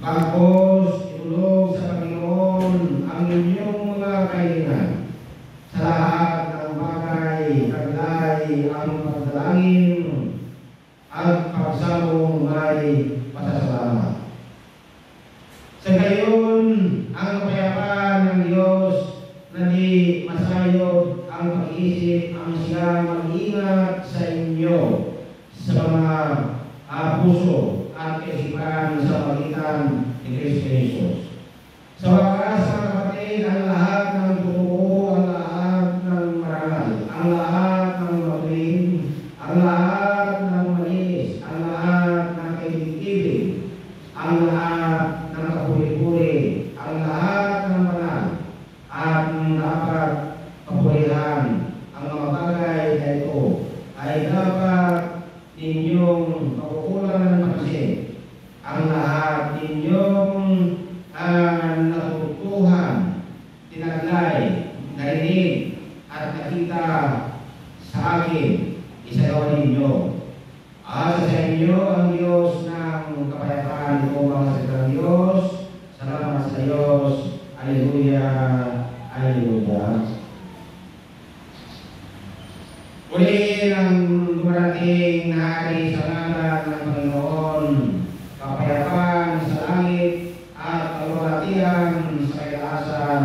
Pagpos, itulog sa Panginoon ang inyong mga kahilingan. Sa lahat ng bagay, kaglay ang pagdalangin at pagsabong may pasasalamat. Sa gayon, ang kapayapaan ng Diyos na di masayod ang pag-iisip ang siyang mag-ingat sa inyo sa mga puso at kaisipan sa pagitan ni Kristo Jesus. Sa wakas, mga kapatid, ang lahat ng totoo, ang lahat ng marangal, ang lahat ng magaling, ang lahat ng manis, ang lahat ng kaibig-ibig, ang lahat ng kapuri-puri, ang lahat ng banal, at dapat kapurihan, ang mga bagay na ito ay dapat ninyong pagkukulang ng pansin. Ang lahat ninyong natutuhan, tinaglay, narinig, at nakita sa akin, isagawa ninyo. Asa sa inyo ang Diyos ng kapayapaan, ito mga salita ng Diyos. Salamat sa Diyos. Alleluia. Alleluia. Uli ang dumarating na hari sa ngalan ng Panginoon, kapayapaan sa langit at kalwalatian sa kailasan.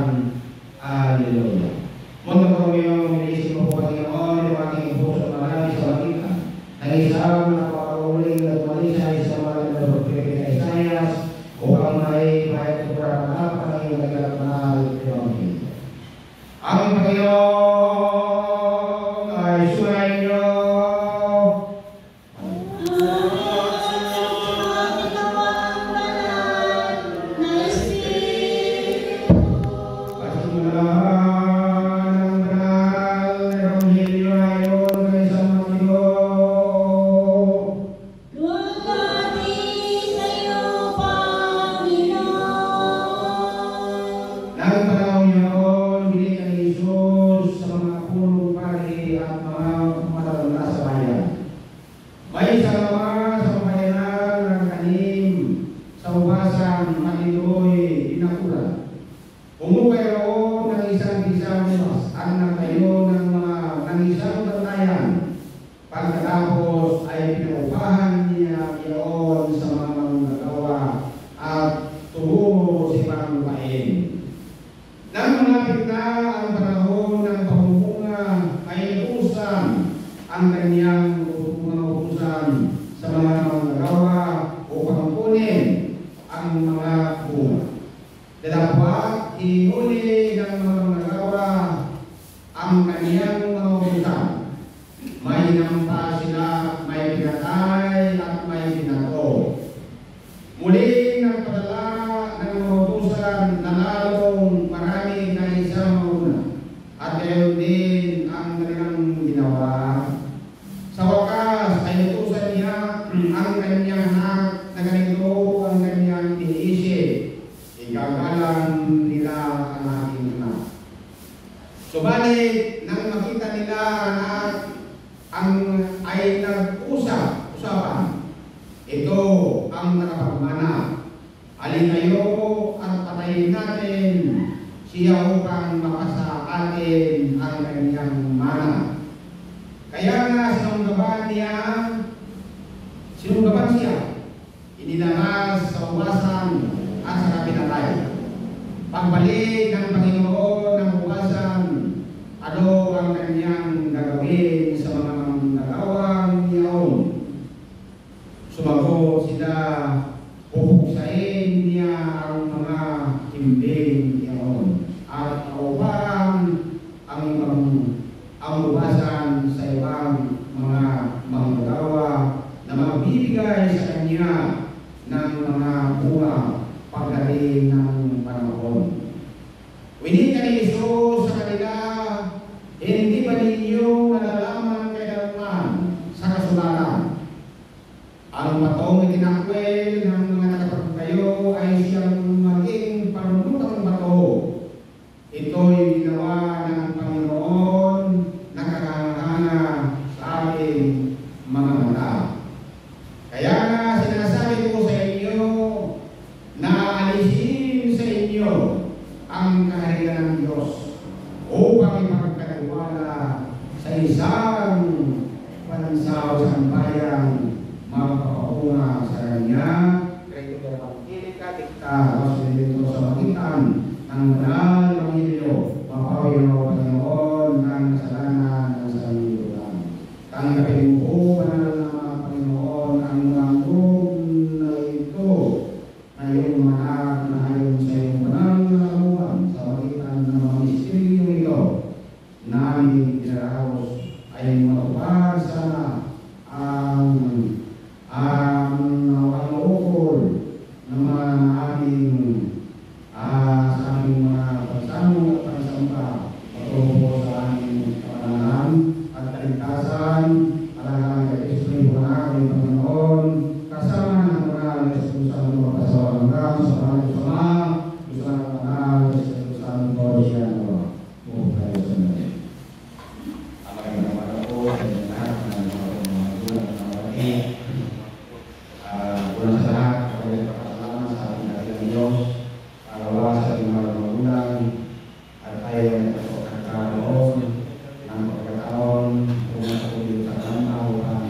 Alleluia. Mundo ko yung minisip mo po, Panginoon, yung aking puso marami sa magitan. Nang isang napakauling at malisay sa mga nagpapilipin na Isayas, upang may kahit sobrang malapan ang iyong naglapanal ng ang Panginoon ay sumainyo. Pagkatapos ay pinaupahan niya iyon sa mga manggagawa at tumungo sa ibang lupain. Nang malapit na ang panahon ng pamumuga ay utusan ang kanyang mga utusan sa mga manggagawa upang kunin ang mga bunga. Dapat ihuli ng mga manggagawa ang kanyang mga utusan. May nampa sila, may pinatay at may binato. Muling nagpadala ng mga utusan na lalong marami na isang mauna. At gayon din ang kanilang ginawa. Sa wakas ay utusan niya ang kanyang anak na ganito ang kanyang iniisip. Igagalang nila ang aking anak. Subalit, nang makita nila ang ay nag-usapan. Ito ang nakapagmana. Alin kayo at patayin natin siya upang makasa atin ang kanyang mana. Kaya nga sinunggaban siya, inilamas sa uwasan at sa kapinatay. Pagbalik ng Panginoon ng uwasan, ano ang kanyang gagawin sa mga manggagawang iyon? Sumagot sila, pupuksain niya ang mga timbing iyon at aupahan ang ubasan sa ibang mga manggagawa na magbibigay sa kanya ng mga bunga pagdating ng panahon. Winika ni Jesus sa kanila, hindi ba ninyo nalalaman kailanman sa kasulatan? Ang batong itinakwil ng mga tagapagtayo ay siyang maging panunutang bato. Ito'y ginawa ng Panginoon na kakahanga sa ating mga mata. Kaya nga sinasabi ko sa inyo na kasi dito sa magitan ng banal ng Evangelyo, mapawin mo Panginoon ng kasalanan ng sarili lang. Tanggapin mo po, banal na mga Panginoon, ang langkong na ito na iyong mga anak na ayon sa iyong banal na kaluan sa magitan ng mga misteryo ito namin pinaraos ay matupad sana ang ukol naman aming sa aming mga pagsamo at pagsamba patungo sa aming kapanalan at kaligtasan alagaan kay Kristo yung aming Panginoon kasama ng banal na Yesus sa mga pasawalang sa banal sa mga gusto ng banal sa Yesus sa aming Borsiano. Buong tayo sa mga. Una sa lahat, ako ay papasalamat sa ating dakilang Diyos, pagawa sa ating mga magulang, at tayo ay nagkakaroon ng pagkakataon kung sa kulit sa kanang upang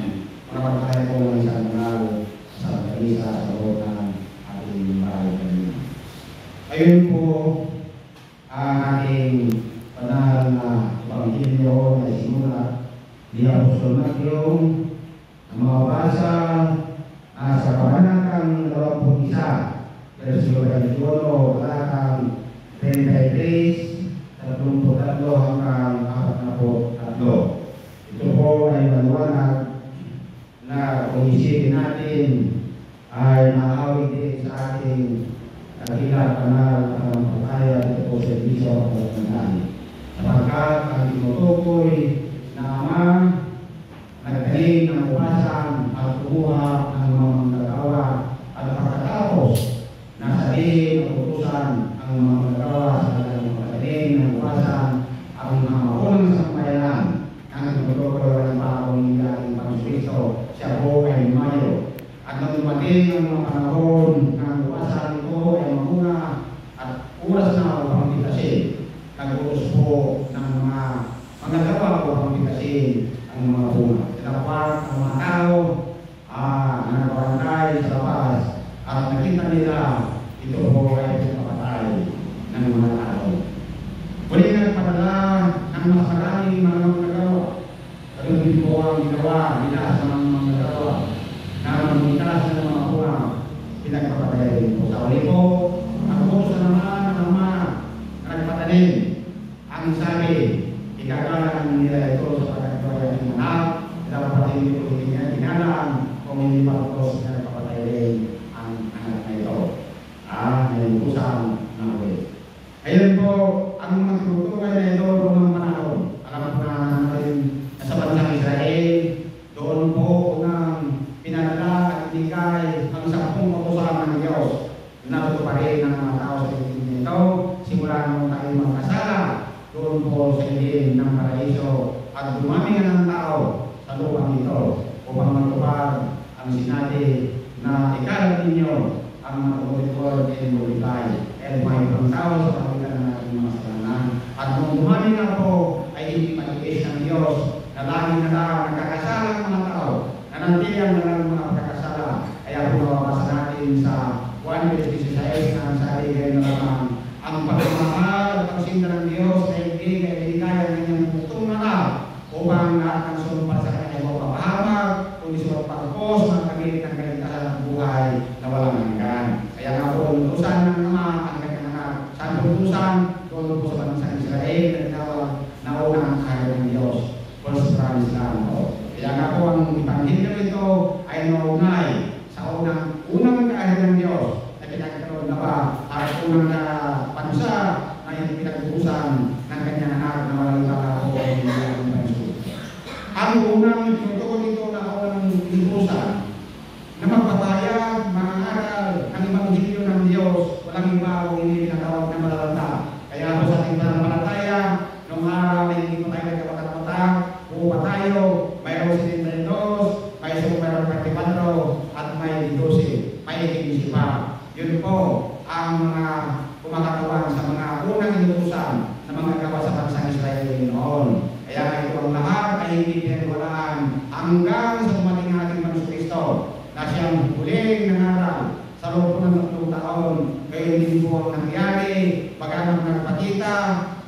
makapat tayo po ng isang banal sa pag-isa sa loob ng ating bahay kanina. Ayun po ang ating banal na Ebanghelyo na isimulat ni Apostol Mateo na mababasa sa Kabanatang 21, versikulo 21, talatang 33, 33 hanggang 43. Ito po ay maliwanag na kung isipin natin ay maawit din sa ating dakilang banal na pampataya dito po sa Bisyo at Pagkakaan. Sapagkat ang tinutukoy na Ama nagtalim ng upasan at kumuha ng mga manggagawa at pagkatapos nasabihin at utusan ang mga manggagawa sa kanilang pagtalim ng upasan ang mga maunang sambayanan ang tinutukoy ng bagong nangyaring Panginoon siya po ay Mayo. At nang dumating ang mga panahon ng upasan ito ay mauna at oras na upang bitasin. Nag-utos po ng mga manggagawa upang bitasin ang mga bunga. Dapat ang mga tao nagbarangay sa labas at nakita nila ito po ay pinapatay ng mga tao. Muli nagpadala ng mas maraming mga manggagawa. Ganun din po ang ginawa nila sa mga manggagawa na mamitaas ng mga bunga pinagpapatay din po. Sa uli po, ang puso naman ng mga nagpatalim ang sabi, ikagalan nila ito sa pagkakawala ng anak, dapat pati ito tingnan kung hindi pa ito sa nagpapatay rin ang anak na ito. Ngayon pusang na ulit. Ayun po, ang mga tutukan na ito noong mga panahon. Alam po na natin na sa bansang Israel, doon po unang pinadala at inikay ang 10 utusan ng Diyos. Natutuparin ng mga tao sa tingin nito, simula nung tayo magkasala, doon po sa ilin ng paraiso at dumami nga ng tao sa lupang ito upang matupad ang sinabi na ikalat ninyo ang matutupad and multiply and may ibang tao sa pamitan ng ating mga kasalanan. At nung dumami nga po ay hindi mag-iis ng Diyos na lagi na lang nagkakasalang mga tao na nandiyan na lang mga pagkakasala. Kaya po mababasa natin sa 1:16 na sabi kayo na naman ang pagmamahal at pagsinda ng Diyos ay hindi kaya ng inyong putong na upang lahat ng sumpa sa kanya mapapahabag kung isuot pagpos ng kamilit ng kaligtasan ng buhay na walang hanggan. Kaya nga po, utusan ng Ama ang kanyang anak. Saan utusan? Doon po sa bansang Israel na tinawag na unang kahit ng Diyos. First promise lang po. Kaya nga po, ang Ebanghelyo ito ay naunay sa unang kahit ng Diyos na pinagkaroon na ba at unang panusa na hindi pinag-uusan ng kanyang anak na walang lalako o hindi ang panso. Ang unang tinutukoy nito na unang inuusan na magpapayag, mga aral ng Ebanghelyo ng Diyos, walang iba o hindi pinatawag na malalanta. Kaya po sa ating pananampalataya, nung araw na hindi po tayo nagkapatang-patang, buo pa tayo, mayroong 72, mayroong 34, at may 12, may 15 pa. Yun po ang mga kumakatawan sa mga unang inutusan na mga gawa sa bansang Israel noon. Kaya ito ang lahat ay hindi pinagwalaan hanggang sa dumating ating Panginoon Kristo na siyang huling nangaral sa sa loob po ng 3 taon. Gayon din po ang nangyari, pagkakamang nagpakita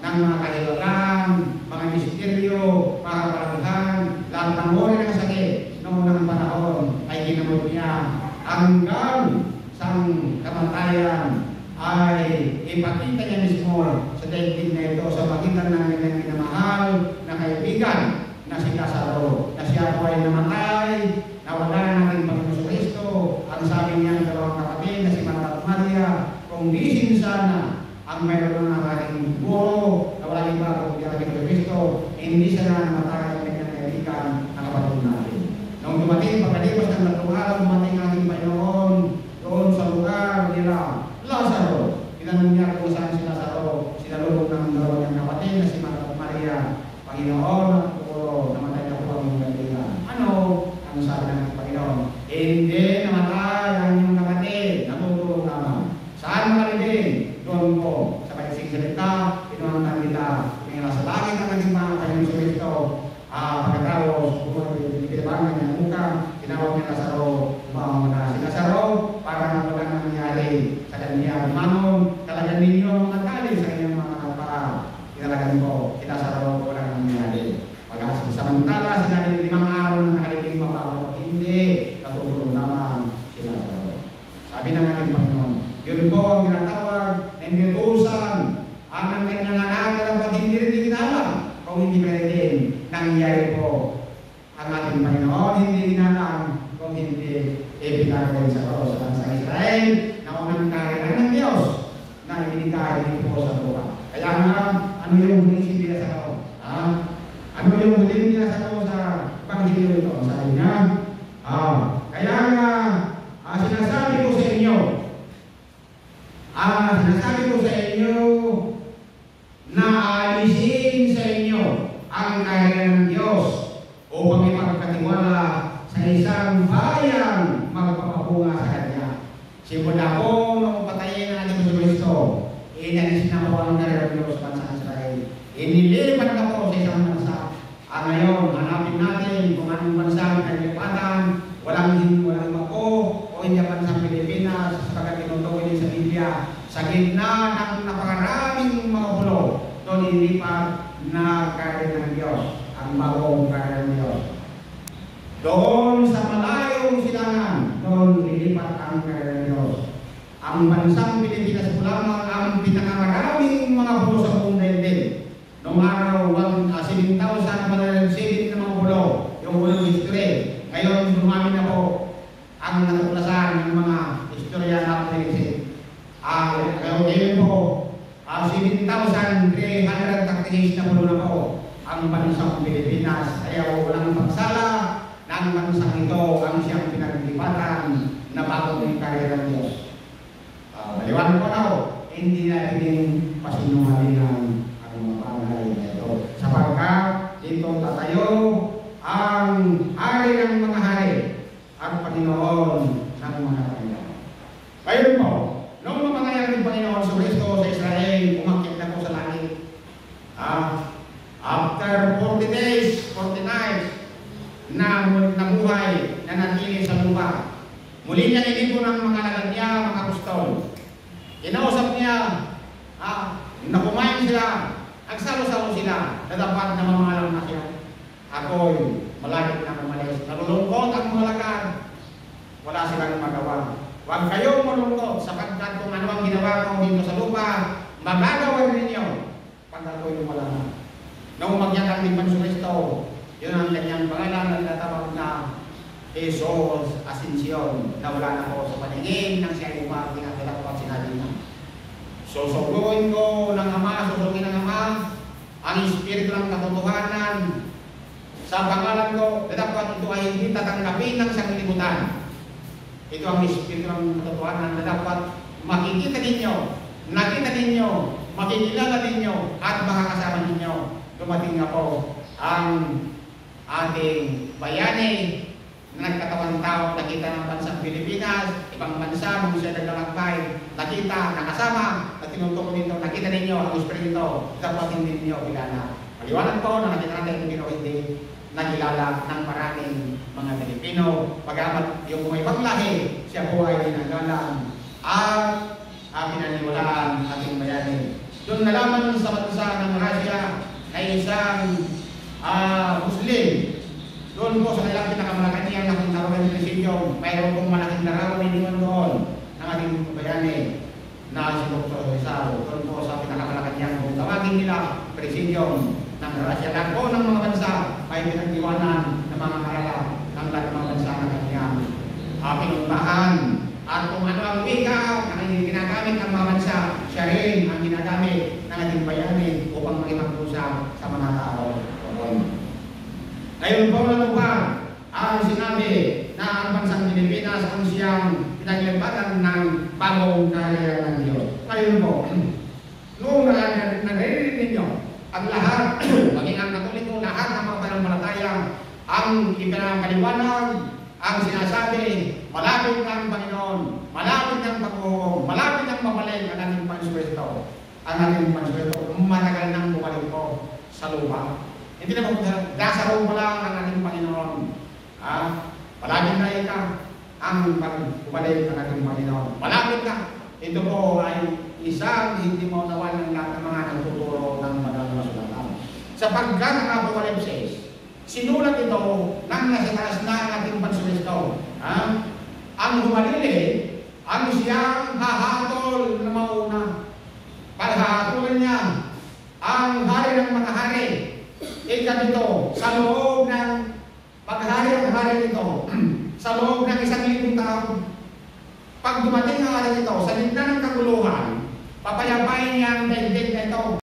ng mga kahilalan, mga misteryo, mga kapalangan, lahat ng uri ng sakit noong ng panahon ay ginamot niya hanggang sa kamatayan ay ipakita niya mismo sa daigdig na ito sa pagitan ng kanyang minamahal na kaibigan na si Lazaro, na siya po ay namatay, nawala na ng Panginoon Kristo. Ang sabi niya ng dalawang kapatid na si Marta at Maria, kung di sana ang mayroon ng aking guro na walang iba kung di ang Kristo, hindi sana namatay ang kanyang kaibigan na kapatid natin. Nung dumating, pagkalipas ng 3 araw, dumating ang ating Panginoon doon sa lugar nila Lazaro. Tinanong niya kung saan si Lazaro, sinalubog ng dalawang niyang kapatid na si Marta at Maria. Panginoon at Puro, namatay na po ang kaibigan. Ano? Ang sabi ng Panginoon? Hindi namatay ang iyong kapatid, natutulog naman. Saan makaliling? Doon po, sa kaising salita, pinuhantan nila, tingnan sa langit ang ating mga Panginoon sa Kristo. Pagkatapos, pinabangan niya ang muka, tinawag niya Lazaro, umahon na si Lazaro, para na wala nang nangyari sa kanya. Manong, talagang ninyo mga tali sa kanyang mga kapara. Tinalagan ko, si Lazaro, wala nang nangyari. Samantala, sinabi 5 araw na nakaliling mababaw, hindi, natutulog naman si Lazaro. Sabi ng ating Panginoon, yun po ang ginatawag na inutusan ang kanyang anak dapat hindi rin ginala kung hindi pwede nangyari po ang ating Panginoon, hindi ginalang kung hindi ipinagawin sa Diyos at sa Israel na unang kailan ng Diyos na ibinigay dito po sa lupa. Kaya nga, ano yung huling sibiya sa Diyos? Ano yung huling niya sa Diyos sa Panginoon ito? Sabi niya, kaya nga, sinasabi ko sa inyo, na alisin sa inyo ang kailan ng Diyos upang ipagkatiwala sa isang bayan magpapabunga sa Kanya. Simula po nung patayin ng ating Kristo, inalis na po ang kailan ng Diyos sa bansa Israel. Inilipat na po sa isang bansa. Ngayon, hanapin natin kung anong bansa ang kalipatan, walang mako o hindi bansang Pilipinas, sapagat tinutukoy din sa Biblia, sa gitna ng napakaraming mga pulo, doon ilipat na kailan ng Diyos, ang bagong kailan ng Diyos. Doon sa malayong silangan, doon ilipat ang kailan ng Diyos. Ang bansang Pilipinas po lamang ang pinakamaraming mga pulo sa buong daigdig. Noong araw, 7,000 7 na mga pulo, yung unang history. Ngayon, dumami na po ang natuklasan ng mga istorya na Pilipinas. Ngayon po, 7,336 na pulo na po ang bansang Pilipinas. Kaya walang pagsala ng bansang ito ang siyang pinaglipatan na bagong karera ng Diyos. Maliwanag po na po, hindi natin pasinungalingan ang mga pangalan na ito. Sapagkat dito tatayo ang hari ng mga hari, ang Panginoon ng mga Panginoon. Ngayon po, nung mamangayang ng Panginoon sa Kristo sa Israel, umakyat na po sa langit. After 40 days, 40 nights, na nabuhay, na natili sa lupa, muli niya inipo ng mga alagad niya, mga apostol. Inausap niya, na kumain sila, nagsalo-salo sila, na dapat na mamalang na siya. Ako'y malagit na umalis. Nalulungkot ang mga alagad, wala silang magawa. Huwag kayong malungkot sapagkat kung ano ang ginawa ko dito sa lupa, magagawa ninyo pag ako'y lumala na. Nung umakyat ang Panginoon Kristo, yun ang kanyang pangalan na tatawag na Jesus Ascension, na wala na po sa paningin ng siya lupa, tinatala ko at sinabi niya. Susuguin ko ng Ama, susugin ng Ama, ang Espiritu ng katotohanan sa pangalan ko, dapat ito ay hindi tatanggapin ng sanglibutan. Ito ang Espiritu ng katotohanan na dapat makikita ninyo, nakita ninyo, makikilala ninyo, at makakasama ninyo. Dumating na po ang ating bayani na nagkatawang tao, nakita ng bansang Pilipinas, ibang bansa, kung siya naglalakbay, nakita, nakasama, na tinutukoy dito, nakita ninyo ang Espiritu, dapat hindi ninyo kilala. Maliwanag po na nakita natin hindi o hindi. nagilala ng maraming mga Pilipino. Pagamat yung may paglahi, siya po ay dinagalang at pinaniwalaan ating bayani. Doon nalaman sa bansa ng Russia na isang Muslim. Doon po sa kanilang pinakamalakanihan na kung naroon ng presidyong, mayroon pong malaking larawan iniwan doon ng ating bayani na si Dr. Rizal. Doon po sa pinakamalakanihan kung tawagin nila presidyong ng Russia. Lahat po ng mga bansa ay pinagdiwanan ng mga karala ng lahat ng mga bansa na kanyang pinuntahan. At kung ano ang wika na ginagamit ng mga bansa, siya rin ang ginagamit ng ating bayani upang makipag-usap sa mga tao. Ngayon po na ang sinabi na ang bansang Pilipinas ang siyang pinaglibatan ng bagong kaharian ng Diyos. Ngayon po, noong naririnig ninyo, ang lahat, maging ang Katoliko, lahat ng mga pananampalataya, ang ipinapaliwanag, ang sinasabi, malapit ng Panginoon, malapit ng paghuhukom, malapit ng mabalik ang ating Panginoon. Ang ating Panginoon, matagal nang bumalik po sa lupa. Hindi na po, nasa roon pa lang ang ating Panginoon. Palaging na ika ang bumalik ang ating Panginoon. Malapit na. Ito po ay isang hindi mo nawan ng lahat ng mga nagtuturo ng Madalang Masulatan. Sapagkat ang Apokalipsis, sinulat ito nang nasa taas na ang ating Panginoon. Ang humalili, ang siyang hahatol na mauna. Paghahatulan niya ang hari ng mga hari. Dito, sa loob ng paghari ang hari nito, sa loob ng 1,000 taon. Pag dumating ang araw ito, sa gitna ng kaguluhan, papayapain niya ang daigdig